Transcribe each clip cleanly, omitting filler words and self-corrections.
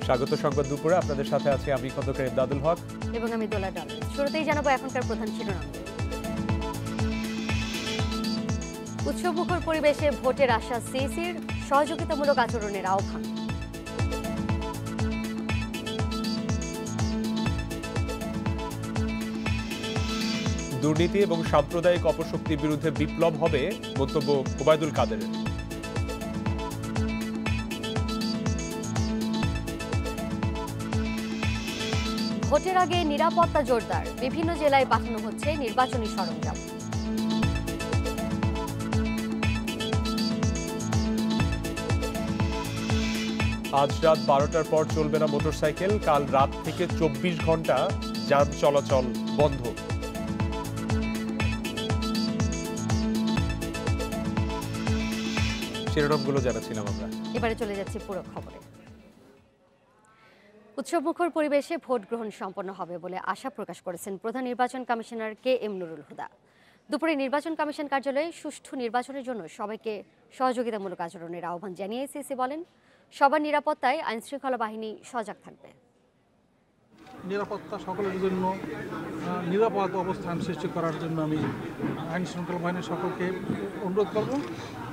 স্বাগত সংবাদ দুপুরে আপনাদের সাথে আছি আমি খন্দকার ইমদাদুল হক এবং আমি দোলা ডাল। শুরুতেই জানাবো এখনকার প্রধান শিরোনাম। উৎসবমুখর পরিবেশে ভোটের আশা সিইসির, সহযোগিতামূলক আচরণের আহ্বান। দুর্নীতি এবং সাম্প্রদায়িক অপশক্তির বিরুদ্ধে বিপ্লব হবে মন্তব্য ওবায়দুল কাদেরের। ভোটের আগে নিরাপত্তা জোরদার, বিভিন্ন জেলায় পাঠানো হচ্ছে নির্বাচনী সরঞ্জাম। আজ রাত 12টার পর চলবে না মোটরসাইকেল, কাল রাত থেকে 24 ঘন্টা যান চলাচল বন্ধ। শিরোনামগুলো জানাচ্ছিলাম আমরা। এবারে চলে যাচ্ছি পুরো খবরে। উৎসবমুখর পরিবেশে ভোট গ্রহণ সম্পন্ন হবে বলে আশা প্রকাশ করেছেন প্রধান নির্বাচন কমিশনার KM নুরুল হুদা। দুপুরে নির্বাচন কমিশন কার্যালয়ে সুষ্ঠু নির্বাচনের জন্য সবাইকে সহযোগিতামূলক আচরণের আহ্বান জানিয়ে সিসি বলেন, সবার নিরাপত্তায় আইনশৃঙ্খলা বাহিনী সজাগ থাকবে। নিরাপত্তা সকলের জন্য নিরাপদ অবস্থান সৃষ্টি করার জন্য আমি আইন শৃঙ্খলা বাহিনীর সকলকে অনুরোধ করব।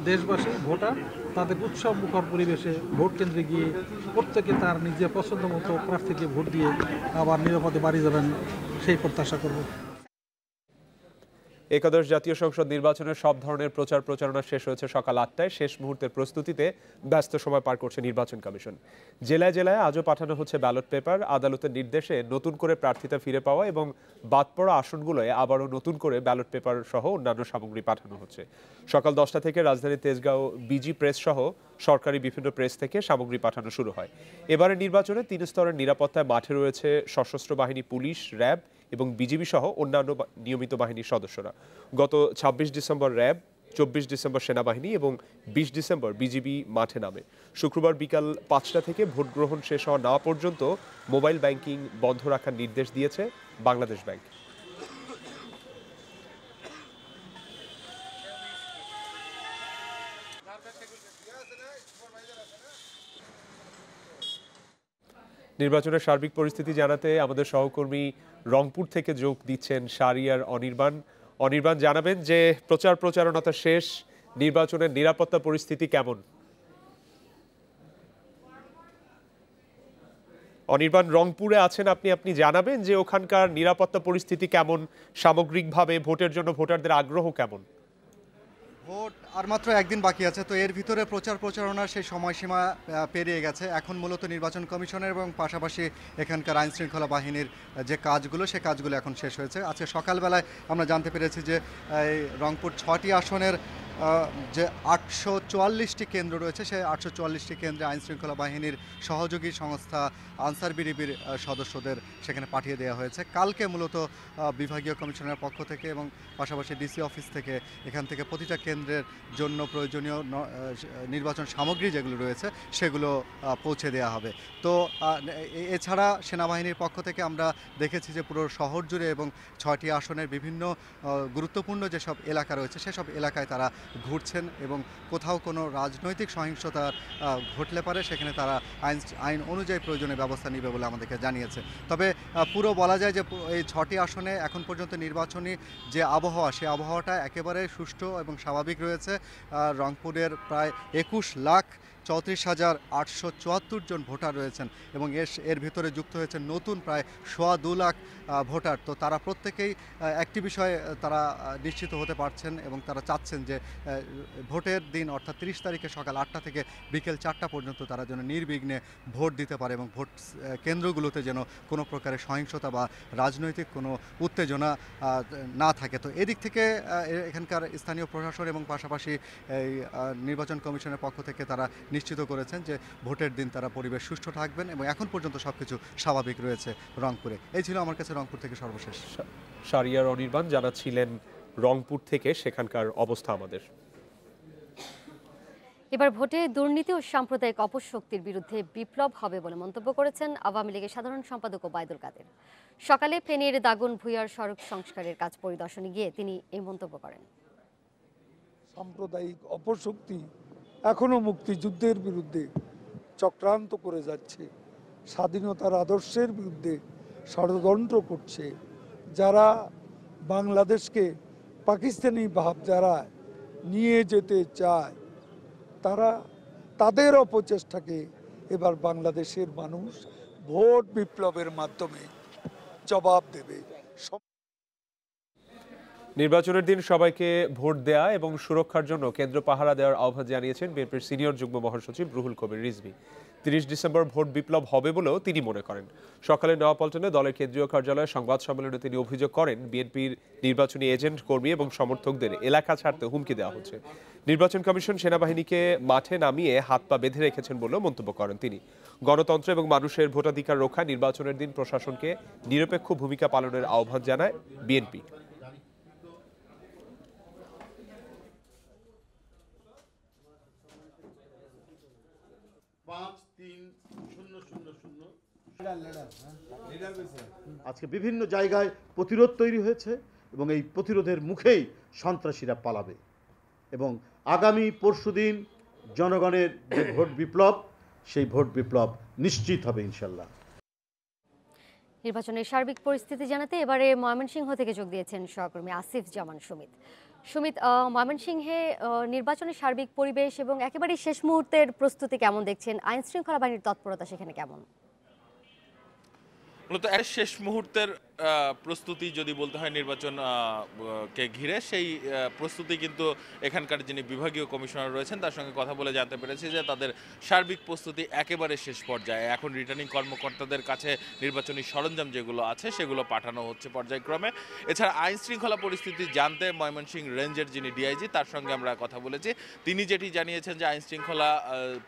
দেশবাসী ভোটার তাদের উৎসব মুখর পরিবেশে ভোট কেন্দ্রে গিয়ে প্রত্যেকে তার নিজের পছন্দ মতো প্রার্থীকে ভোট দিয়ে আবার নিরাপদে বাড়ি যাবেন সেই প্রত্যাশা করব। একাদশ জাতীয় সংসদ নির্বাচনের সব ধরনের প্রচার প্রচারণা শেষ হয়েছে সকাল 8টায়। শেষ মুহূর্তের প্রস্তুতিতে ব্যস্ত সময় পার করছে নির্বাচন কমিশন। জেলায় জেলায় আজও পাঠানো হচ্ছে ব্যালট পেপার। আদালতের নির্দেশে নতুন করে প্রার্থিতা ফিরে পাওয়া এবং বাদ পড়া আসনগুলোয় আবারও নতুন করে ব্যালট পেপার সহ অন্যান্য সামগ্রী পাঠানো হচ্ছে। সকাল 10টা থেকে রাজধানীর তেজগাঁও বিজি প্রেস সহ সরকারি বিভিন্ন প্রেস থেকে সামগ্রী পাঠানো শুরু হয়। এবারে নির্বাচনে 3 স্তরের নিরাপত্তায় মাঠে রয়েছে সশস্ত্র বাহিনী, পুলিশ, র্যাব এবং বিজিবি সহ অন্যান্য নিয়মিত বাহিনীর সদস্যরা। গত 26 ডিসেম্বর র্যাব, 24 ডিসেম্বর সেনাবাহিনী এবং 20 ডিসেম্বর বিজিবি মাঠে নামে। শুক্রবার বিকাল 5টা থেকে ভোট গ্রহণ শেষ হওয়া না পর্যন্ত মোবাইল ব্যাংকিং বন্ধ রাখার নির্দেশ দিয়েছে বাংলাদেশ ব্যাংক। নির্বাচনের সার্বিক পরিস্থিতি জানাতে আমাদের সহকর্মী রংপুর থেকে যোগ দিচ্ছেন শাহরিয়ার অনির্বাণ। অনির্বাণ, জানাবেন যে প্রচার প্রচারণা তো শেষ, নির্বাচনের নিরাপত্তা পরিস্থিতি কেমন? অনির্বাণ, রংপুরে আছেন আপনি, আপনি জানাবেন যে ওখানকার নিরাপত্তা পরিস্থিতি কেমন, সামগ্রিকভাবে ভোটের জন্য ভোটারদের আগ্রহ কেমন? ভোট আর মাত্র একদিন বাকি আছে, তো এর ভিতরে প্রচার প্রচারণার সেই সময়সীমা পেরিয়ে গেছে। এখন মূলত নির্বাচন কমিশনের এবং পাশাপাশি এখানকার আইন শৃঙ্খলা বাহিনীর যে কাজগুলো, সে কাজগুলো এখন শেষ হয়েছে। আজকে সকালবেলায় আমরা জানতে পেরেছি যে এই রংপুর 6টি আসনের যে 844টি কেন্দ্র রয়েছে, সেই 844টি কেন্দ্রে আইন শৃঙ্খলা বাহিনীর সহযোগী সংস্থা আনসার বিডিবির সদস্যদের সেখানে পাঠিয়ে দেওয়া হয়েছে। কালকে মূলত বিভাগীয় কমিশনের পক্ষ থেকে এবং পাশাপাশি ডিসি অফিস থেকে এখান থেকে প্রতিটা কেন্দ্রের জন্য প্রয়োজনীয় নির্বাচন সামগ্রী যেগুলো রয়েছে সেগুলো পৌঁছে দেওয়া হবে। তো এছাড়া সেনাবাহিনীর পক্ষ থেকে আমরা দেখেছি যে পুরো শহর জুড়ে এবং 6টি আসনের বিভিন্ন গুরুত্বপূর্ণ যেসব এলাকা রয়েছে সেসব এলাকায় তারা ঘুরছেন এবং কোথাও কোনো রাজনৈতিক সহিংসতা ঘটলে পারে সেখানে তারা আইন অনুযায়ী প্রয়োজনীয় ব্যবস্থা নেবে বলে আমাদেরকে জানিয়েছে। তবে পুরো বলা যায় যে এই 6টি আসনে এখন পর্যন্ত নির্বাচনী যে আবহাওয়া, সেই আবহাওয়াটা একেবারে সুষ্ঠু এবং স্বাভাবিক রয়েছে। রংপুরের প্রায় 21,34,874 জন ভোটার রয়েছেন এবং এর ভিতরে যুক্ত হয়েছে নতুন প্রায় 2.25 লাখ ভোটার। তো তারা প্রত্যেকেই একটি বিষয়ে তারা নিশ্চিত হতে পারছেন এবং তারা চাচ্ছেন যে ভোটের দিন অর্থাৎ 30 তারিখে সকাল 8টা থেকে বিকেল 4টা পর্যন্ত তারা যেন নির্বিঘ্নে ভোট দিতে পারে এবং ভোট কেন্দ্রগুলোতে যেন কোনো প্রকারের সহিংসতা বা রাজনৈতিক কোনো উত্তেজনা না থাকে। তো এদিক থেকে এখানকার স্থানীয় প্রশাসন এবং পাশাপাশি এই নির্বাচন কমিশনের পক্ষ থেকে তারা নিশ্চিত করেছেন যে ভোটের দিন তারা পরিবেশ সুষ্ঠু থাকবেন এবং এখন পর্যন্ত সবকিছু স্বাভাবিক রয়েছে রংপুরে। এই ছিল আমার কাছে রংপুর থেকে সর্বশেষ। শাহরিয়ার অনির্বাণ জানাচ্ছিলেন রংপুর থেকে সেখানকার অবস্থা আমাদের। এবার ভোটে দুর্নীতি ও সাম্প্রদায়িক অপশক্তির বিরুদ্ধে বিপ্লব হবে বলে মন্তব্য করেছেন আওয়ামী লীগের সাধারণ সম্পাদক ওবায়দুল কাদের। সকালে ফেনীর দাগন ভূঁইয়ার সড়ক সংস্কারের কাজ পরিদর্শনে গিয়ে তিনি এই মন্তব্য করেন। সাম্প্রদায়িক অপশক্তি এখনো মুক্তিযুদ্ধের বিরুদ্ধে চক্রান্ত করে যাচ্ছে। স্বাধীনতার আদর্শের বিরুদ্ধে ষড়যন্ত্র করছে, যারা বাংলাদেশকে পাকিস্তানি ভাবধারায় নিয়ে যেতে চায়, তাদের অপচেষ্টাকে এবার বাংলাদেশের মানুষ ভোট বিপ্লবের মাধ্যমে জবাব দেবে। নির্বাচনের দিন সবাইকে ভোট দেয়া এবং সুরক্ষার জন্য কেন্দ্র পাহারা দেওয়ার আহ্বান জানিয়েছেন বিএনপির সিনিয়র যুগ্ম মহাসচিব রুহুল কবির রিজভী। ৩০ ডিসেম্বর ভোট বিপ্লব হবে বলেও তিনি মনে করেন। সকালে নয়াপল্টনে দলের কেন্দ্রীয় কার্যালয়ে সংবাদ সম্মেলনে তিনি অভিযোগ করেন, বিএনপির নির্বাচনী এজেন্ট, কর্মী এবং সমর্থকদের এলাকা ছাড়তে হুমকি দেওয়া হচ্ছে। নির্বাচন কমিশন সেনাবাহিনীকে মাঠে নামিয়ে হাত পা বেঁধে রেখেছেন বলেও মন্তব্য করেন তিনি। গণতন্ত্র এবং মানুষের ভোটাধিকার রক্ষায় নির্বাচনের দিন প্রশাসনকে নিরপেক্ষ ভূমিকা পালনের আহ্বান জানায় বিএনপি। আজকে বিভিন্ন জায়গায় প্রতিরোধ তৈরি হয়েছে এবং এই প্রতিরোধের মুখেই সন্ত্রাসীরা পালাবে এবং আগামী পরশুদিন জনগণের যে ভোট বিপ্লব, সেই ভোট বিপ্লব নিশ্চিত হবে ইনশাল্লাহ। নির্বাচনের সার্বিক পরিস্থিতি জানাতে এবারে ময়মনসিংহ থেকে যোগ দিয়েছেন সহকর্মী আসিফ জামান সুমিত। সুমিত, ময়মনসিংহে নির্বাচনের সার্বিক পরিবেশ এবং একেবারে শেষ মুহূর্তের প্রস্তুতি কেমন দেখছেন? আইন শৃঙ্খলা বাহিনীর তৎপরতা সেখানে কেমন? মূলত শেষ মুহূর্তের প্রস্তুতি যদি বলতে হয় নির্বাচন কে ঘিরে, সেই প্রস্তুতি কিন্তু এখানকার যিনি বিভাগীয় কমিশনার রয়েছেন তার সঙ্গে কথা বলে জানতে পেরেছি যে তাদের সার্বিক প্রস্তুতি একেবারে শেষ পর্যায়ে। এখন রিটার্নিং কর্মকর্তাদের কাছে নির্বাচনী সরঞ্জাম যেগুলো আছে সেগুলো পাঠানো হচ্ছে পর্যায়ক্রমে। এছাড়া আইন শৃঙ্খলা পরিস্থিতি জানতে ময়মনসিংহ রেঞ্জের যিনি ডিআইজি তার সঙ্গে আমরা কথা বলেছি। তিনি যেটি জানিয়েছেন যে আইন শৃঙ্খলা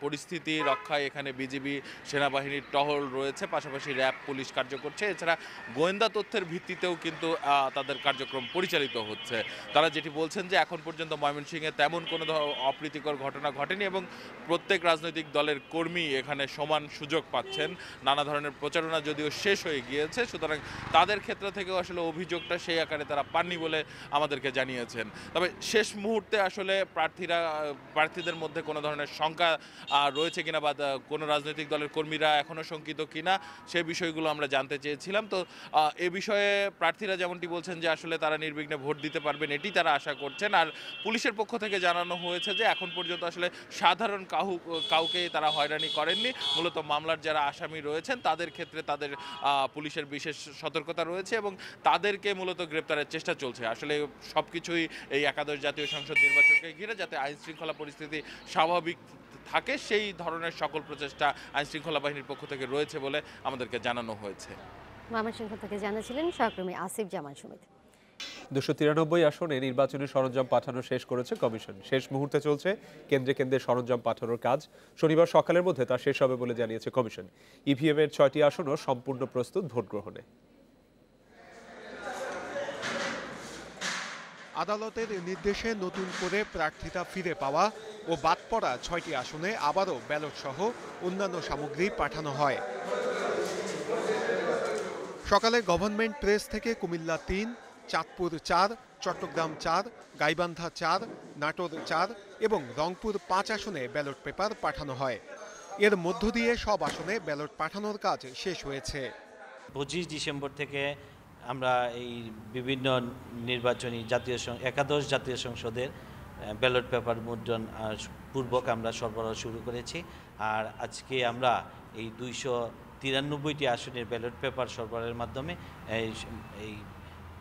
পরিস্থিতি রক্ষায় এখানে বিজিবি, সেনাবাহিনীর টহল রয়েছে, পাশাপাশি র্যাব, পুলিশ কার্য করছে। এছাড়া গোয়েন্দা তথ্যের ভিত্তিতেও কিন্তু তাদের কার্যক্রম পরিচালিত হচ্ছে। তারা যেটি বলছেন যে এখন পর্যন্ত ময়মনসিংহে তেমন কোনো অপ্রীতিকর ঘটনা ঘটেনি এবং প্রত্যেক রাজনৈতিক দলের কর্মী এখানে সমান সুযোগ পাচ্ছেন। নানা ধরনের প্রচারণা যদিও শেষ হয়ে গিয়েছে, সুতরাং তাদের ক্ষেত্র থেকেও আসলে অভিযোগটা সেই আকারে তারা পাননি বলে আমাদেরকে জানিয়েছেন। তবে শেষ মুহূর্তে আসলে প্রার্থীদের মধ্যে কোনো ধরনের শঙ্কা রয়েছে কিনা বা কোনো রাজনৈতিক দলের কর্মীরা এখনও শঙ্কিত কিনা সে বিষয়গুলো আমরা জানতে চেয়েছিলাম। তো এ বিষয়ে প্রার্থীরা যেমনটি বলছেন যে আসলে তারা নির্বিঘ্নে ভোট দিতে পারবেন, এটি তারা আশা করছেন। আর পুলিশের পক্ষ থেকে জানানো হয়েছে যে এখন পর্যন্ত আসলে সাধারণ কাউকে তারা হয়রানি করেননি। মূলত মামলার যারা আসামি রয়েছেন তাদের ক্ষেত্রে তাদের পুলিশের বিশেষ সতর্কতা রয়েছে এবং তাদেরকে মূলত গ্রেপ্তারের চেষ্টা চলছে। আসলে সবকিছুই এই একাদশ জাতীয় সংসদ নির্বাচনকে ঘিরে যাতে আইন শৃঙ্খলা পরিস্থিতি স্বাভাবিক থাকে সেই ধরনের সকল প্রচেষ্টা আইন শৃঙ্খলা বাহিনীর পক্ষ থেকে রয়েছে বলে আমাদেরকে জানানো হয়েছে। ময়মনসিংহ থেকে জানাছিলেন সহকর্মী আসিফ জামান সুমিত। 293 আসনে নির্বাচনী সরঞ্জাম পাঠানো শেষ করেছে কমিশন। শেষ মুহূর্তে চলছে কেন্দ্রে কেন্দ্রে সরঞ্জাম পাঠানোর কাজ। শনিবার সকালের মধ্যে তা শেষ হবে বলে জানিয়েছে কমিশন। ইভিএম এর 6টি আসনও সম্পূর্ণ প্রস্তুত ভোট গ্রহণে। আদালতের নির্দেশে নতুন করে প্রার্থিতা ফিরে পাওয়া ও বাদ পড়া 6টি আসনে আবারও ব্যালট সহ অন্যান্য সামগ্রী পাঠানো হয়। সকালে গভর্নমেন্ট প্রেস থেকে কুমিল্লা 3, চাঁদপুর 4, চট্টগ্রাম 4, গাইবান্ধা 4, নাটোর 4 এবং রংপুর 5 আসনে ব্যালট পেপার পাঠানো হয়। এর মধ্য দিয়ে সব আসনে ব্যালট পাঠানোর কাজ শেষ হয়েছে। 25 ডিসেম্বর থেকে আমরা এই বিভিন্ন নির্বাচনী একাদশ জাতীয় সংসদের ব্যালট পেপার মুদ্রণ পূর্বক আমরা সরবরাহ শুরু করেছি। আর আজকে আমরা এই 293টি আসনের ব্যালট পেপার সরবরাহের মাধ্যমে এই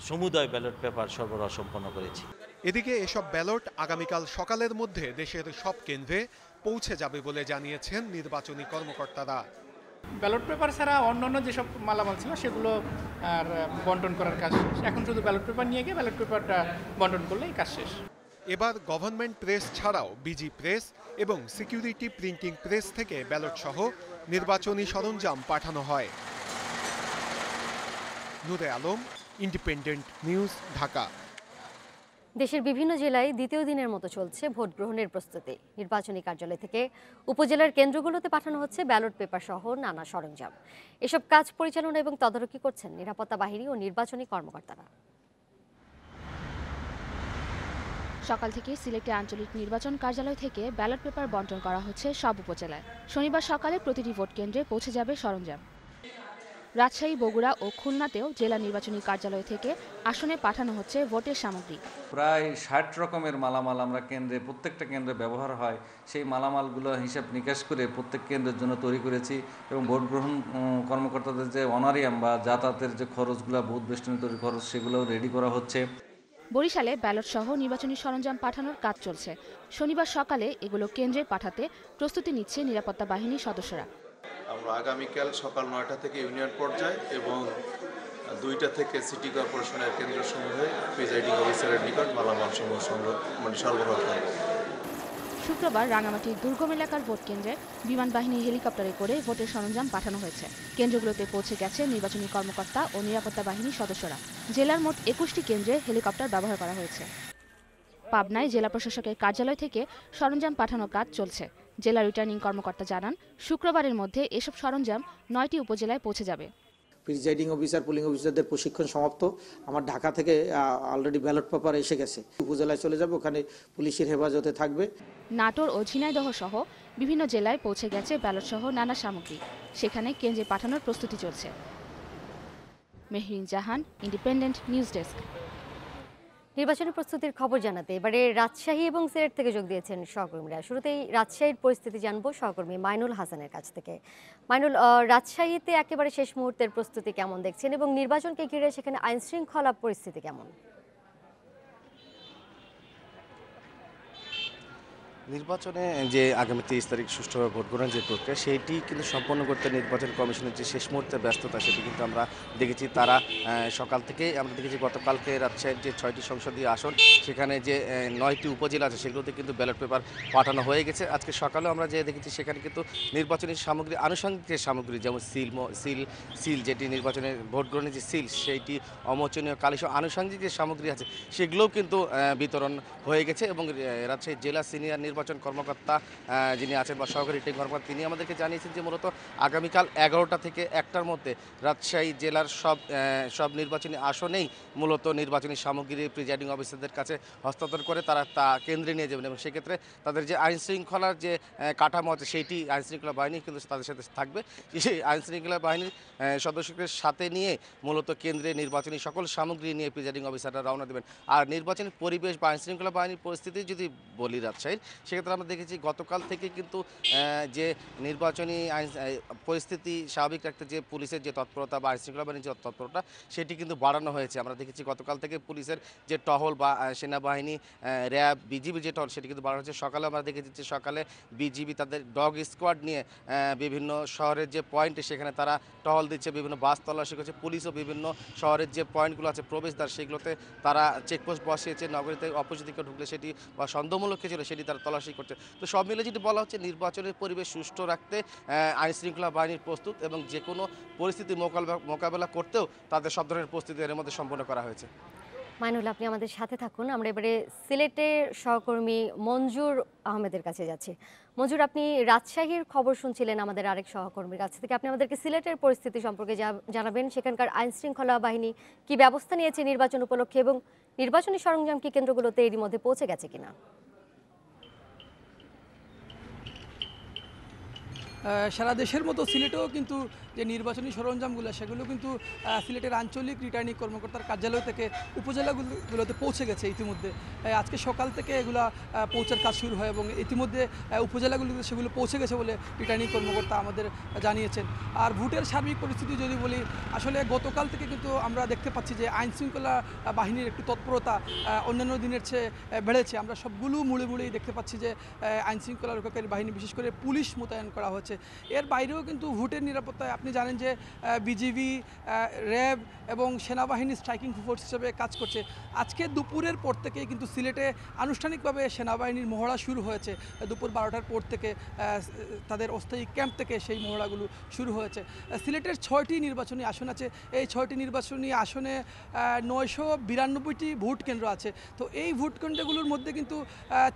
সমুদয় ব্যালট পেপার সরবরাহ সম্পন্ন করেছি। এদিকে এসব ব্যালট আগামীকাল সকালের মধ্যে দেশের সব কেন্দ্রে পৌঁছে যাবে বলে জানিয়েছেন নির্বাচনী কর্মকর্তারা। ব্যালট পেপার ছাড়া অন্যান্য যেসব মালামাল ছিল সেগুলো আর বন্টন করার কাজ শেষ। এখন শুধু ব্যালট পেপার নিয়ে গিয়ে ব্যালট পেপারটা বন্টন করলেই কাজ শেষ। এবার গভর্নমেন্ট প্রেস ছাড়াও বিজি প্রেস এবং সিকিউরিটি প্রিন্টিং প্রেস থেকে ব্যালট সহ নির্বাচনী সরঞ্জাম পাঠানো হয়। নূরে আলম, ইন্ডিপেন্ডেন্ট নিউজ, ঢাকা। দেশের বিভিন্ন জেলায় দ্বিতীয় দিনের মতো চলছে ভোট গ্রহণের প্রস্তুতি। নির্বাচনী কার্যালয় থেকে উপজেলার কেন্দ্রগুলোতে পাঠানো হচ্ছে ব্যালট পেপার সহ নানা সরঞ্জাম। এসব কাজ পরিচালনা এবং তদারকি করছেন নিরাপত্তা বাহিনী ও নির্বাচনী কর্মকর্তারা। সকাল থেকে সিলেটে আঞ্চলিক নির্বাচন কার্যালয় থেকে ব্যালট পেপার বণ্টন করা হচ্ছে সব উপজেলায়। শনিবার সকালে প্রতিটি ভোট কেন্দ্রে পৌঁছে যাবে সরঞ্জাম। রাজশাহী, বগুড়া ও খুলনাতেও জেলা নির্বাচনী কার্যালয় থেকে আসনে পাঠানো হচ্ছে ভোটের সামগ্রী। প্রায় 60 রকমের মালামাল আমরা প্রত্যেকটা কেন্দ্রে ব্যবহার হয়, সেই মালামালগুলো হিসাব নিকাশ করে প্রত্যেক কেন্দ্রের জন্য তৈরি করেছি এবং ভোট গ্রহণ কর্মকর্তাদের যে অনারিয়াম বা যাতায়াতের যে খরচগুলো, বুথ বেষ্টনী তৈরির খরচ, সেগুলোও রেডি করা হচ্ছে। বরিশালে ব্যালট সহ নির্বাচনী সরঞ্জাম পাঠানোর কাজ চলছে। শনিবার সকালে এগুলো কেন্দ্রে পাঠাতে প্রস্তুতি নিচ্ছে নিরাপত্তা বাহিনীর সদস্যরা। আমরা আগামীকাল সকাল 9টা থেকে ইউনিয়ন পর্যায়ে এবং 2টা থেকে সিটি কর্পোরেশনের কেন্দ্রসমূহে প্রিজাইডিং অফিসারের নিকট মালামাল সমূহ সরবরাহ করব। শুক্রবার রাঙামাটির দুর্গম এলাকার ভোট কেন্দ্রে বিমান বাহিনী হেলিকপ্টারে করে ভোটের সরঞ্জাম পাঠানো হয়েছে। কেন্দ্রগুলোতে পৌঁছে গেছে নির্বাচনী কর্মকর্তা ও নিরাপত্তা বাহিনীর সদস্যরা। জেলার মোট 21টি কেন্দ্রে হেলিকপ্টার ব্যবহার করা হয়েছে। পাবনায় জেলা প্রশাসকের কার্যালয় থেকে সরঞ্জাম পাঠানোর কাজ চলছে। জেলা রিটার্নিং কর্মকর্তা জানান, শুক্রবারের মধ্যে এসব সরঞ্জাম 9টি উপজেলায় পৌঁছে যাবে। প্রিজাইডিং অফিসার, পোলিং অফিসারদের প্রশিক্ষণ সমাপ্ত। আমার ঢাকা থেকে অলরেডি ব্যালট পেপার এসে গেছে, উপজেলায় চলে যাবে, ওখানে পুলিশের হেফাজতে থাকবে। নাটোর ও ঝিনাইদহ সহ বিভিন্ন জেলায় পৌঁছে গেছে ব্যালট সহ নানা সামগ্রী। সেখানে কেন্দ্রে পাঠানোর প্রস্তুতি চলছে। মেহরিন জাহান, ইন্ডিপেন্ডেন্ট নিউজ ডেস্ক। নির্বাচনী প্রস্তুতির খবর জানাতে এবারে রাজশাহী এবং সিলেট থেকে যোগ দিয়েছেন সহকর্মীরা। শুরুতেই রাজশাহীর পরিস্থিতি জানবো সহকর্মী মাইনুল হাসানের কাছ থেকে। মাইনুল, রাজশাহীতে একেবারে শেষ মুহূর্তের প্রস্তুতি কেমন দেখছেন এবং নির্বাচনকে ঘিরে সেখানে আইন শৃঙ্খলা পরিস্থিতি কেমন? নির্বাচনে যে আগামী 23 তারিখ সুষ্ঠুভাবে ভোট গ্রহণের যে প্রক্রিয়া, সেইটি কিন্তু সম্পন্ন করতে নির্বাচন কমিশনের যে শেষ মুহূর্তের ব্যস্ততা, সেটি কিন্তু আমরা দেখেছি। তারা সকাল থেকেই আমরা দেখেছি গতকালকে রাজশাহীর যে 6টি সংসদীয় আসন, সেখানে যে 9টি উপজেলা আছে, সেগুলোতে কিন্তু ব্যালট পেপার পাঠানো হয়ে গেছে। আজকে সকালেও আমরা যে দেখেছি সেখানে কিন্তু নির্বাচনী সামগ্রী, আনুষঙ্গিক যে সামগ্রী, যেমন সিল যেটি নির্বাচনের ভোট গ্রহণের যে সিল, সেইটি অমোচনীয় কালিসহ আনুষঙ্গিক যে সামগ্রী আছে, সেগুলোও কিন্তু বিতরণ হয়ে গেছে। এবং রাজশাহী জেলা সিনিয়র নির্বাচন কর্মকর্তা যিনি আছেন বা সহকারী রিটার্নিং কর্মকর্তা, তিনি আমাদেরকে জানিয়েছেন যে মূলত আগামীকাল 11টা থেকে 1টার মধ্যে রাজশাহী জেলার সব নির্বাচনী আসনেই মূলত নির্বাচনী সামগ্রী প্রিজাইডিং অফিসারদের কাছে হস্তান্তর করে তারা তা কেন্দ্রে নিয়ে যাবেন এবং সেক্ষেত্রে তাদের যে আইন শৃঙ্খলার যে কাঠামো আছে, সেইটি আইন শৃঙ্খলা বাহিনী কিন্তু তাদের সাথে থাকবে। সেই আইন শৃঙ্খলা বাহিনীর সদস্যদের সাথে নিয়ে মূলত কেন্দ্রে নির্বাচনী সকল সামগ্রী নিয়ে প্রিজাইডিং অফিসাররা রওনা দেবেন। আর নির্বাচনী পরিবেশ বা আইন শৃঙ্খলা বাহিনীর পরিস্থিতি যদি বলি রাজশাহীর, সেক্ষেত্রে আমরা দেখেছি গতকাল থেকে কিন্তু যে নির্বাচনী আইন পরিস্থিতি স্বাভাবিক রাখতে যে পুলিশের যে তৎপরতা বা আইন শৃঙ্খলা বাহিনীর যে তৎপরতা, সেটি কিন্তু বাড়ানো হয়েছে। আমরা দেখেছি গতকাল থেকে পুলিশের যে টহল বা সেনাবাহিনী, র্যাব, বিজিবি যে টহল, সেটি কিন্তু বাড়ানো হয়েছে। সকালে আমরা দেখেছি যে সকালে বিজিবি তাদের ডগ স্কোয়াড নিয়ে বিভিন্ন শহরের যে পয়েন্টে সেখানে তারা টহল দিচ্ছে, বিভিন্ন বাস তল্লাশি করছে। পুলিশও বিভিন্ন শহরের যে পয়েন্টগুলো আছে, প্রবেশদ্বার, সেগুলোতে তারা চেকপোস্ট বসিয়েছে। নগরীতে অপোজিট দিকে ঢুকলে সেটি বা সন্দেহমূলক ছিল সেটি তারা তল্লাশি করছে। তো সব মিলে যেটি বলা হচ্ছে, নির্বাচনের পরিবেশ সুষ্ঠু রাখতে আইন শৃঙ্খলা বাহিনীর প্রস্তুত এবং যে কোনো পরিস্থিতি মোকাবেলা করতেও তাদের সব ধরনের প্রস্তুতি এর মধ্যে সম্পন্ন করা হয়েছে। মাইনুল, আপনি আমাদের সাথে থাকুন। আমরা এবারে সিলেটের সহকর্মী মঞ্জুর আহমেদের কাছে যাচ্ছি। মঞ্জুর, আপনি রাজশাহীর খবর শুনছিলেন আমাদের আরেক সহকর্মীর কাছ থেকে। আপনি আমাদেরকে সিলেটের পরিস্থিতি সম্পর্কে জানাবেন। সেখানকার আইন শৃঙ্খলা বাহিনী কি ব্যবস্থা নিয়েছে নির্বাচন উপলক্ষে এবং নির্বাচনী সরঞ্জাম কি কেন্দ্রগুলোতে এরই মধ্যে পৌঁছে গেছে কিনা? সারা দেশের মতো সিলেটেও কিন্তু যে নির্বাচনী সরঞ্জামগুলো, সেগুলো কিন্তু সিলেটের আঞ্চলিক রিটার্নিং কর্মকর্তার কার্যালয় থেকে উপজেলাগুলোতে পৌঁছে গেছে ইতিমধ্যে। আজকে সকাল থেকে এগুলো পৌঁছার কাজ শুরু হয় এবং ইতিমধ্যে উপজেলাগুলোতে সেগুলো পৌঁছে গেছে বলে রিটার্নিং কর্মকর্তা আমাদের জানিয়েছেন। আর ভোটের সার্বিক পরিস্থিতি যদি বলি, আসলে গতকাল থেকে কিন্তু আমরা দেখতে পাচ্ছি যে আইন শৃঙ্খলা বাহিনীর একটু তৎপরতা অন্যান্য দিনের চেয়ে বেড়েছে। আমরা সবগুলো মুড়েই দেখতে পাচ্ছি যে আইন শৃঙ্খলা রক্ষাকারী বাহিনী, বিশেষ করে পুলিশ মোতায়েন করা হচ্ছে। এর বাইরেও কিন্তু ভোটের নিরাপত্তায় আপনি জানেন যে বিজিবি, র্যাব এবং সেনাবাহিনী স্ট্রাইকিং ফোর্স হিসেবে কাজ করছে। আজকে দুপুরের পর থেকেই কিন্তু সিলেটে আনুষ্ঠানিকভাবে সেনাবাহিনীর মহড়া শুরু হয়েছে। দুপুর 12টার পর থেকে তাদের অস্থায়ী ক্যাম্প থেকে সেই মহড়াগুলো শুরু হয়েছে। সিলেটের 6টি নির্বাচনী আসন আছে। এই 6টি নির্বাচনী আসনে 992টি ভোট কেন্দ্র আছে। তো এই ভোট কেন্দ্রগুলোর মধ্যে কিন্তু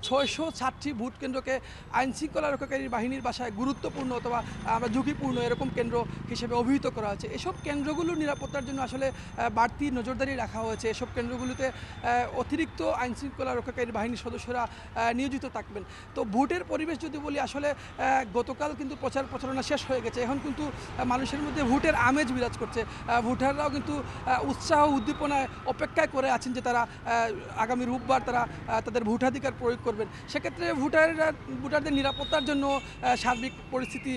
607টি ভোট কেন্দ্রকে আইন শৃঙ্খলা রক্ষাকারী বাহিনীর ভাষায় গুরুত্বপূর্ণ অথবা আমরা ঝুঁকিপূর্ণ এরকম কেন্দ্র হিসেবে অভিহিত করা হয়েছে। এসব কেন্দ্রগুলোর নিরাপত্তার জন্য আসলে বাড়তি নজরদারি রাখা হয়েছে। এসব কেন্দ্রগুলোতে অতিরিক্ত আইনশৃঙ্খলা রক্ষাকারী বাহিনীর সদস্যরা নিয়োজিত থাকবেন। তো ভোটের পরিবেশ যদি বলি, আসলে গতকাল কিন্তু প্রচার প্রচারণা শেষ হয়ে গেছে। এখন কিন্তু মানুষের মধ্যে ভোটের আমেজ বিরাজ করছে। ভোটাররাও কিন্তু উৎসাহ উদ্দীপনায় অপেক্ষায় করে আছেন যে তারা আগামী রোববার তারা তাদের ভোটাধিকার প্রয়োগ করবেন। সেক্ষেত্রে ভোটারদের নিরাপত্তার জন্য সার্বিক পরিস্থিতি,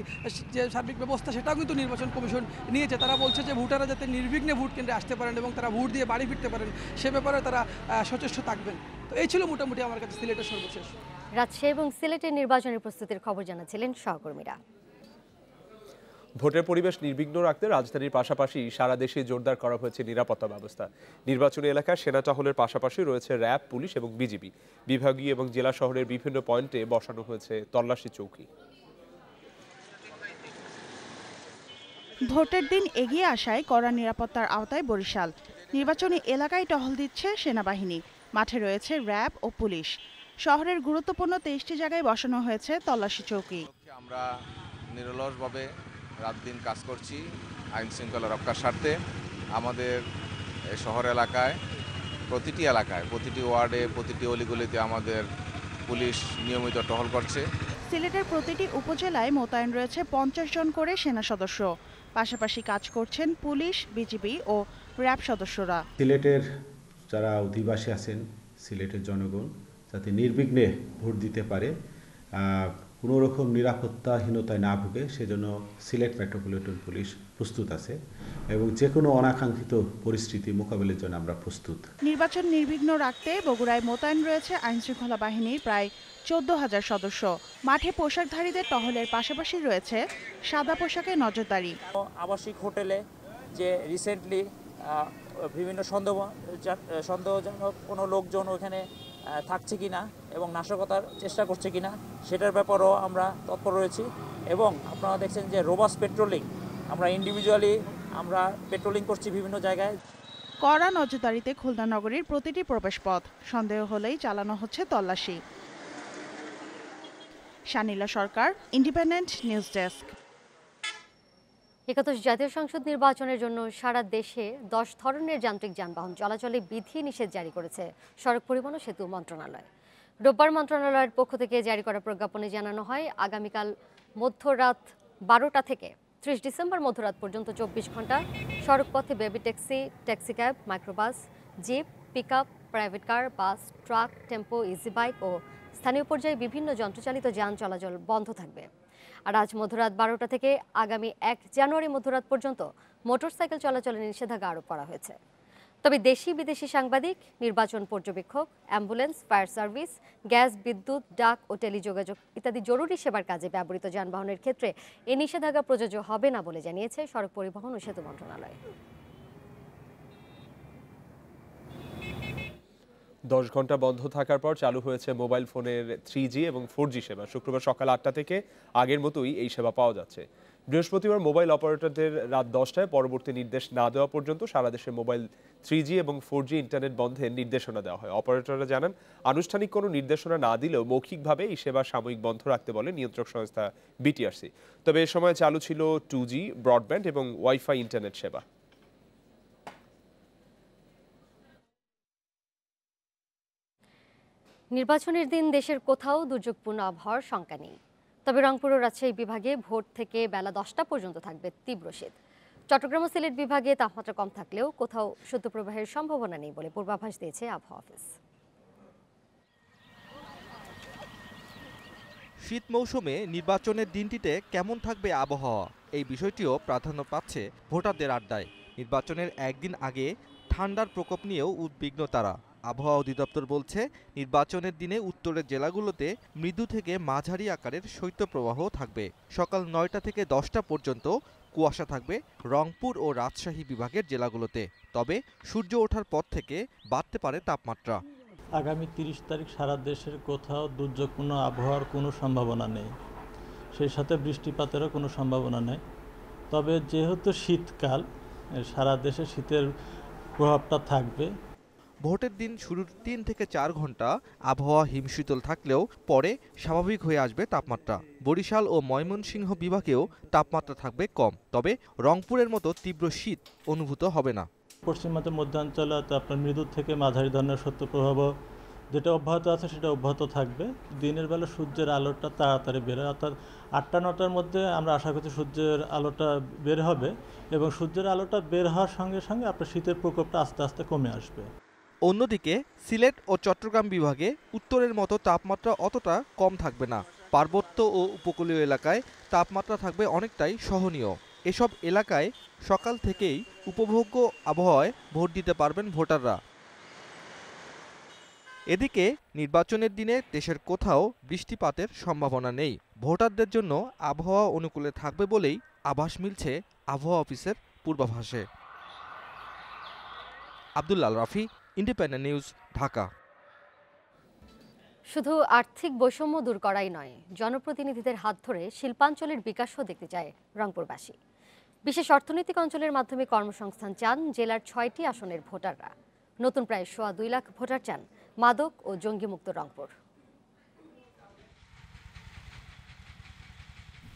যে সার্বিক ব্যবস্থা, সেটাও কিন্তু নির্বাচন কমিশন নিয়েছে। তারা বলছে যে ভোটাররা যাতে নির্বিঘ্নে ভোট কেন্দ্রে আসতে পারেন এবং তারা ভোট দিয়ে বাড়ি ফিরতে পারেন, সে ব্যাপারে তারা সচেষ্ট থাকবেন। তো এই ছিল মোটামুটি আমার কাছে সিলেটের সর্বশেষ। রাজশাহী এবং সিলেটের নির্বাচনী প্রস্তুতির খবর জানাচ্ছিলেন সহকর্মীরা। ভোটের পরিবেশ নির্বিঘ্ন রাখতে রাজধানীর পাশাপাশি সারা দেশে জোরদার করা হয়েছে নিরাপত্তা ব্যবস্থা। নির্বাচনী এলাকায় সেনা টহলের পাশাপাশি রয়েছে র্যাব, পুলিশ এবং বিজিবি। বিভাগীয় এবং জেলা শহরের বিভিন্ন পয়েন্টে বসানো হয়েছে তল্লাশি চৌকি। ভোটের দিন এগিয়ে আসায় কড়া নিরাপত্তার আওতায় বরিশাল। নির্বাচনী এলাকায় টহল দিচ্ছে সেনাবাহিনী, মাঠে রয়েছে র্যাব ও পুলিশ। শহরের গুরুত্বপূর্ণ 23টি জায়গায় বসানো হয়েছে তল্লাশি চৌকি। আমরা নিরলসভাবে রাত দিন কাজ করছি আইন শৃঙ্খলা রক্ষার স্বার্থে। আমাদের শহর এলাকায় প্রতিটি ওয়ার্ডে, প্রতিটি অলিগলিতে আমাদের পুলিশ নিয়মিত টহল করছে। সিলেটের প্রতিটি উপজেলায় মোতায়েন রয়েছে 50 জন করে সেনা সদস্য। পাশাপাশি কাজ করছেন পুলিশ, বিজিবি ও র্যাব সদস্যরা। সিলেটের যারা অধিবাসী আছেন, সিলেটের জনগণ যাতে নির্বিঘ্নে ভোট দিতে পারে, কোনো রকম নিরাপত্তাহীনতায় না ভুগে, সেজন্য সিলেট মেট্রোপলিটন পুলিশ প্রস্তুত আছে এবং যে কোনো অনাকাঙ্ক্ষিত পরিস্থিতি মোকাবিলার জন্য আমরা প্রস্তুত। নির্বাচন নির্বিঘ্ন রাখতে বগুড়ায় মোতায়েন রয়েছে আইনশৃঙ্খলা বাহিনীর প্রায় 14,000 সদস্য। মাঠে পোশাকধারীদের টহলের পাশাপাশি রয়েছে সাদা পোশাকে নজরদারি। আবাসিক হোটেলে যে রিসেন্টলি বিভিন্ন সন্দেহজনক কোনো লোকজন ওখানে থাকছে কিনা এবং নাশকতার চেষ্টা করছে কিনা সেটার ব্যাপারেও আমরা তৎপর রয়েছি। এবং আপনারা দেখছেন যে রোবাস পেট্রোলিং, আমরা ইন্ডিভিজুয়ালি আমরা পেট্রোলিং করছি বিভিন্ন জায়গায়। কড়া নজরদারিতে খুলনা নগরীর প্রতিটি প্রবেশপথ, সন্দেহ হলেই চালানো হচ্ছে তল্লাশি। শানিলা সরকার, ইন্ডিপেন্ডেন্ট নিউজ ডেস্ক। 71 জাতীয় সংসদ নির্বাচনের জন্য সারা দেশে 10 ধরনের যান্ত্রিক যানবাহন চলাচলে বিধি নিষেধ জারি করেছে সড়ক পরিবহন ও সেতু মন্ত্রণালয়। রোববার মন্ত্রণালয়ের পক্ষ থেকে জারি করা প্রজ্ঞাপনে জানানো হয়, আগামীকাল মধ্যরাত 12টা থেকে 30 ডিসেম্বর মধ্যরাত পর্যন্ত 24 ঘন্টা সড়কপথে baby taxi, taxi cab, microbus, jeep, pickup, private car, bus, truck, tempo, easy bike ও স্থানীয় পর্যায়ে বিভিন্ন যন্ত্রচালিত যান চলাচল বন্ধ থাকবে। আর আজ মধ্যরাত 12টা থেকে আগামী 1 জানুয়ারি মধ্যরাত পর্যন্ত মোটরসাইকেল চলাচলে নিষেধাজ্ঞা আরোপ করা হয়েছে। তবে দেশি বিদেশি সাংবাদিক, নির্বাচন পর্যবেক্ষক, অ্যাম্বুলেন্স, ফায়ার সার্ভিস, গ্যাস, বিদ্যুৎ, ডাক ও টেলিযোগাযোগ ইত্যাদি জরুরি সেবার কাজে ব্যবহৃত যানবাহনের ক্ষেত্রে এই নিষেধাজ্ঞা প্রযোজ্য হবে না বলে জানিয়েছে সড়ক পরিবহন ও সেতু মন্ত্রণালয়। 10 ঘন্টা বন্ধ থাকার পর চালু হয়েছে মোবাইল ফোনের 3G এবং 4G সেবা। শুক্রবার সকাল 8টা থেকে আগের মতোই এই সেবা পাওয়া যাচ্ছে। বৃহস্পতিবার মোবাইল অপারেটরদের রাত 10টায় পরবর্তী নির্দেশ না দেওয়া পর্যন্ত সারা দেশে মোবাইল 3G এবং 4G ইন্টারনেট বন্ধের নির্দেশনা দেওয়া হয়। অপারেটররা জানান, আনুষ্ঠানিক কোনো নির্দেশনা না দিলেও মৌখিকভাবে এই সেবা সাময়িক বন্ধ রাখতে বলে নিয়ন্ত্রক সংস্থা বিটিআরসি। তবে এ সময় চালু ছিল 2G ব্রডব্যান্ড এবং ওয়াইফাই ইন্টারনেট সেবা। নির্বাচনের দিন দেশের কোথাও দুর্যোগপূর্ণ আবহাওয়ার শঙ্কা নেই। তবে রংপুর ও রাজশাহী বিভাগে ভোর থেকে বেলা 10টা পর্যন্ত থাকবে তীব্র শীত। চট্টগ্রাম ও সিলেট বিভাগে তাপমাত্রা কম থাকলেও কোথাও শৈত্যপ্রবাহের সম্ভাবনা নেই বলে পূর্বাভাস দিয়েছে আবহাওয়া অফিস। শীত মৌসুমে নির্বাচনের দিনটিতে কেমন থাকবে আবহাওয়া, এই বিষয়টিও প্রাধান্য পাচ্ছে ভোটারদের আড্ডায়। নির্বাচনের একদিন আগে ঠান্ডার প্রকোপ নিয়েও উদ্বিগ্ন তারা। আবহাওয়া অধিদপ্তর বলছে, নির্বাচনের দিনে উত্তরের জেলাগুলোতে মৃদু থেকে মাঝারি আকারের শৈত্যপ্রবাহ থাকবে। সকাল 9টা থেকে 10টা পর্যন্ত কুয়াশা থাকবে রংপুর ও রাজশাহী বিভাগের জেলাগুলোতে। তবে সূর্য ওঠার পর থেকে বাড়তে পারে তাপমাত্রা। আগামী 30 তারিখ সারা দেশের কোথাও দুর্যোগপূর্ণ আবহাওয়ার কোনো সম্ভাবনা নেই, সেই সাথে বৃষ্টিপাতেরও কোনো সম্ভাবনা নেই। তবে যেহেতু শীতকাল, সারা দেশে শীতের প্রভাবটা থাকবে। ভোটের দিন শুরুর 3 থেকে 4 ঘন্টা আবহাওয়া হিমশীতল থাকলেও পরে স্বাভাবিক হয়ে আসবে তাপমাত্রা। বরিশাল ও ময়মনসিংহ বিভাগেও তাপমাত্রা থাকবে কম, তবে রংপুরের মতো তীব্র শীত অনুভূত হবে না। পশ্চিমাঞ্চল মধ্যাঞ্চলে আপনার মৃদু থেকে মাঝারি ধরনের শৈত্যপ্রবাহ যেটা অব্যাহত আছে সেটা অব্যাহত থাকবে। দিনের বেলা সূর্যের আলোটা তাড়াতাড়ি বের হয়, অর্থাৎ 8টা-9টার মধ্যে আমরা আশা করছি সূর্যের আলোটা বের হবে এবং সূর্যের আলোটা বের হওয়ার সঙ্গে সঙ্গে আপনার শীতের প্রকোপটা আস্তে আস্তে কমে আসবে। অন্যদিকে সিলেট ও চট্টগ্রাম বিভাগে উত্তরের মতো তাপমাত্রা অতটা কম থাকবে না। পার্বত্য ও উপকূলীয় এলাকায় তাপমাত্রা থাকবে অনেকটাই সহনীয়। এসব এলাকায় সকাল থেকেই উপভোগ্য আবহাওয়ায় ভোট দিতে পারবেন ভোটাররা। এদিকে নির্বাচনের দিনে দেশের কোথাও বৃষ্টিপাতের সম্ভাবনা নেই। ভোটারদের জন্য আবহাওয়া অনুকূলে থাকবে বলেই আভাস মিলছে আবহাওয়া অফিসের পূর্বাভাসে। Abdullah Rafi, independent news, Dhaka. শুধু আর্থিক বৈষম্য দূর করাই নয়, জনপ্রতিনিধিদের হাত ধরে শিল্পাঞ্চলের বিকাশও দেখতে চায় রংপুরবাসী। বিশেষ অর্থনৈতিক অঞ্চলের মাধ্যমে কর্মসংস্থান চান জেলার 6টি আসনের ভোটাররা। নতুন প্রায় 2.25 লাখ ভোটার চান মাদক ও জঙ্গিমুক্ত রংপুর।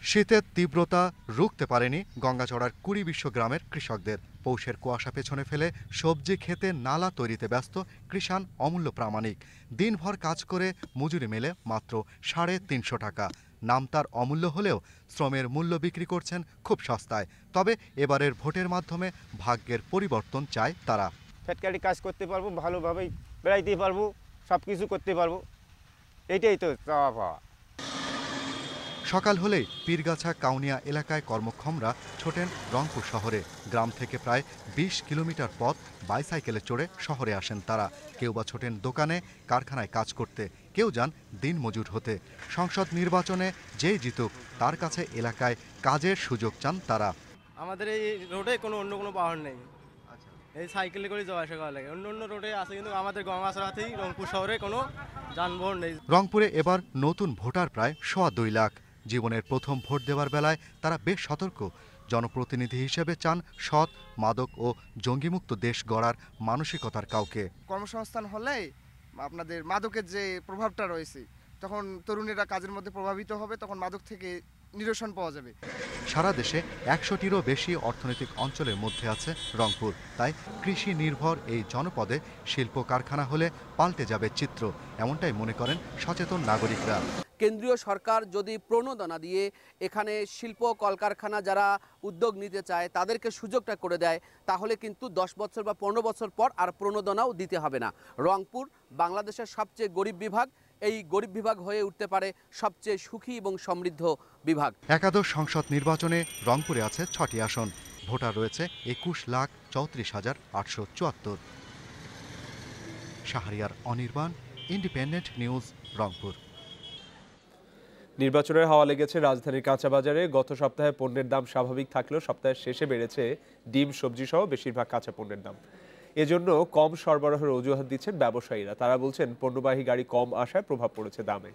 শীতের তীব্রতা রুখতে পারেনি গঙ্গাচড়ার 20 গ্রামের কৃষকদের। পৌষের কুয়াশা পেছনে ফেলে সবজি খেতে নালা তৈরিতে ব্যস্ত কৃষাণ অমূল্য প্রামাণিক। দিনভর কাজ করে মজুরি মেলে মাত্র 350 টাকা। নাম তার অমূল্য হলেও শ্রমের মূল্য বিক্রি করছেন খুব সস্তায়। তবে এবারের ভোটের মাধ্যমে ভাগ্যের পরিবর্তন চায় তারা। ফ্যাটকারি কাজ করতে পারবো, ভালোভাবেই বেড়াইতে পারবো, সব কিছু করতে পারবো, এইটাই তো চাওয়া পাওয়া। সকাল হলেই পীরগাছা কাউনিয়া এলাকায় কর্মক্ষমরা ছোটেন রংপুর শহরে। গ্রাম থেকে প্রায় 20 কিলোমিটার পথ বাইসাইকেলে চড়ে শহরে আসেন তারা। কেউ বা ছোটেন দোকানে, কারখানায় কাজ করতে, কেউ যান দিনমজুর হতে। সংসদ নির্বাচনে যেই জিতুক তার কাছে এলাকায় কাজের সুযোগ চান তারা। আমাদের এই রোডে অন্য কোনো পাহাড় নেই, এই সাইকেলে করে যাওয়া আসা করা লাগে। অন্য রোডে আছে কিন্তু আমাদের গঙ্গাচড়াতেই রংপুর শহরে কোনো যানবাহন নেই। রংপুরে এবার নতুন ভোটার প্রায় 2.25 লাখ। জীবনের প্রথম ভোট দেওয়ার বেলায় তারা বেশ সতর্ক। জনপ্রতিনিধি হিসেবে চান সৎ, মাদক ও জঙ্গিমুক্ত দেশ গড়ার মানসিকতার কাউকে। কর্মসংস্থান হলে আপনাদের মাদকের যে প্রভাবটা রয়েছে, তখন তরুণেরা কাজের মধ্যে প্রভাবিত হবে, তখন মাদক থেকে নিরসন পাওয়া যাবে। সারা দেশে 100টিরও বেশি অর্থনৈতিক অঞ্চলের মধ্যে আছে রংপুর। তাই কৃষি নির্ভর এই জনপদে শিল্প কারখানা হলে পাল্টে যাবে চিত্র, এমনটাই মনে করেন সচেতন নাগরিকরা। কেন্দ্রীয় সরকার যদি প্রণোদনা দিয়ে এখানে শিল্প কলকারখানা যারা উদ্যোগ নিতে চায় তাদেরকে সুযোগটা করে দেয়, তাহলে কিন্তু 10 বছর বা 15 বছর পর আর প্রণোদনাও দিতে হবে না। রংপুর বাংলাদেশের সবচেয়ে গরিব বিভাগ, এই গরিব বিভাগ হয়ে উঠতে পারে সবচেয়ে সুখী এবং সমৃদ্ধ বিভাগ। একাদশ সংসদ নির্বাচনে রংপুরে আছে 6টি আসন। ভোটার রয়েছে 21,34,874। Shahriar Anirban, independent news, Rangpur. নির্বাচনের হাওয়া লেগেছে রাজধানীর কাঁচাবাজারে। গত সপ্তাহে পণ্যের দাম স্বাভাবিক থাকলেও সপ্তাহের শেষে বেড়েছে ডিম, সবজি সহ বেশিরভাগ কাঁচা পণ্যের দাম। এজন্য কম সরবরাহের অজুহাত দিচ্ছেন ব্যবসায়ীরা। তারা বলছেন পণ্যবাহী গাড়ি কম আসায় প্রভাব পড়েছে দামে।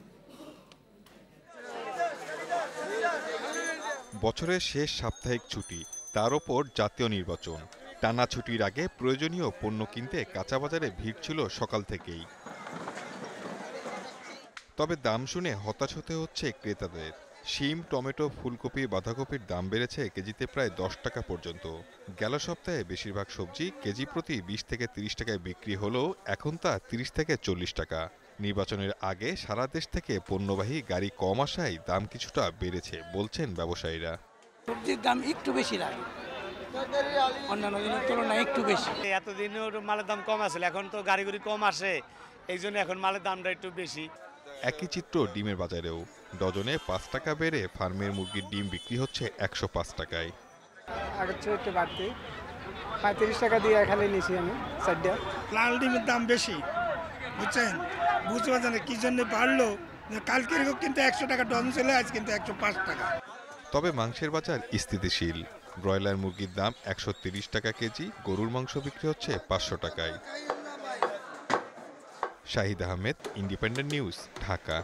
বছরের শেষ সাপ্তাহিক ছুটি, তার ওপর জাতীয় নির্বাচন। টানা ছুটির আগে প্রয়োজনীয় পণ্য কিনতে কাঁচাবাজারে ভিড় ছিল সকাল থেকেই। তবে দাম শুনে হতাশ হতে হচ্ছে ক্রেতাদের। শিম, টমেটো, ফুলকপি, বাঁধাকপির দাম বেড়েছে কেজিতে প্রায় 10 টাকা পর্যন্ত। গেল সপ্তাহে বেশিরভাগ সবজি কেজি প্রতি 20 থেকে 30 টাকায় বিক্রি হলেও এখন তা 30 থেকে 40 টাকা। নির্বাচনের আগে সারা দেশ থেকে পণ্যবাহী গাড়ি কম আসায় দাম কিছুটা বেড়েছে বলছেন ব্যবসায়ীরা। সবজির দাম একটু বেশি লাগে, অন্যান্য দিনের তুলনায় একটু বেশি। এতদিন মালের দাম কম আসলে, এখন তো গাড়ি কম আসে, এই জন্য এখন মালের দামটা একটু বেশি। একই চিত্র ডিমের বাজারেও। ডজনে 5 টাকা বেড়ে ফার্মের মুরগির ডিম বিক্রি হচ্ছে 105 টাকায়। আগের চেয়ে একটু বাড়তি, 35 টাকা দিয়ে এখানে নিয়েছি আমি 4টা। লাল ডিমের দাম বেশি, বুঝছেন, বুঝতে পারছেন কি জন্য বাড়লো। কালকে কিন্তু 100 টাকা ডজন ছিল, আজ কিন্তু 105 টাকা। তবে মাংসের বাজার স্থিতিশীল। ব্রয়লার মুরগির দাম 130 টাকা কেজি, গরুর মাংস বিক্রি হচ্ছে 500 টাকায়। Shahid Ahmed, independent news, Dhaka.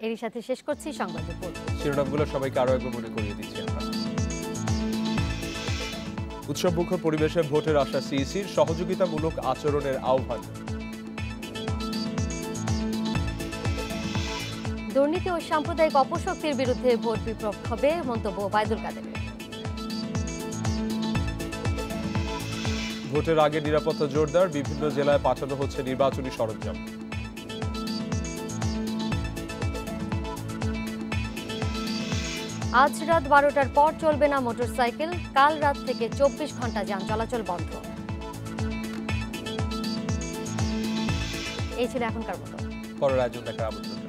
এরই সাথে শেষ করছি সংবাদ রিপোর্ট। শিরোনামগুলো সবাইকে আরো একবার মনে করিয়ে দিচ্ছি আমরা। উৎসবমুখর পরিবেশে ভোটের আশা সিইসির, সহযোগিতামূলক আচরণের আহ্বান। দুর্নীতি ও সাম্প্রদায়িক অপশক্তির বিরুদ্ধে ভোট বিপ্লব হবে, মন্তব্য ওবায়দুল কাদেরের। ভোটের আগে নিরাপত্তা জোরদার, বিভিন্ন জেলায় পাঠানো হচ্ছে নির্বাচনী সরঞ্জাম। আজ রাত 12টার পর চলবে না মোটরসাইকেল, কাল রাত থেকে 24 ঘন্টা যান চলাচল বন্ধ। এই ছিল এখনকার মতো। পরের আয়োজন দেখার আমন্ত্রণ।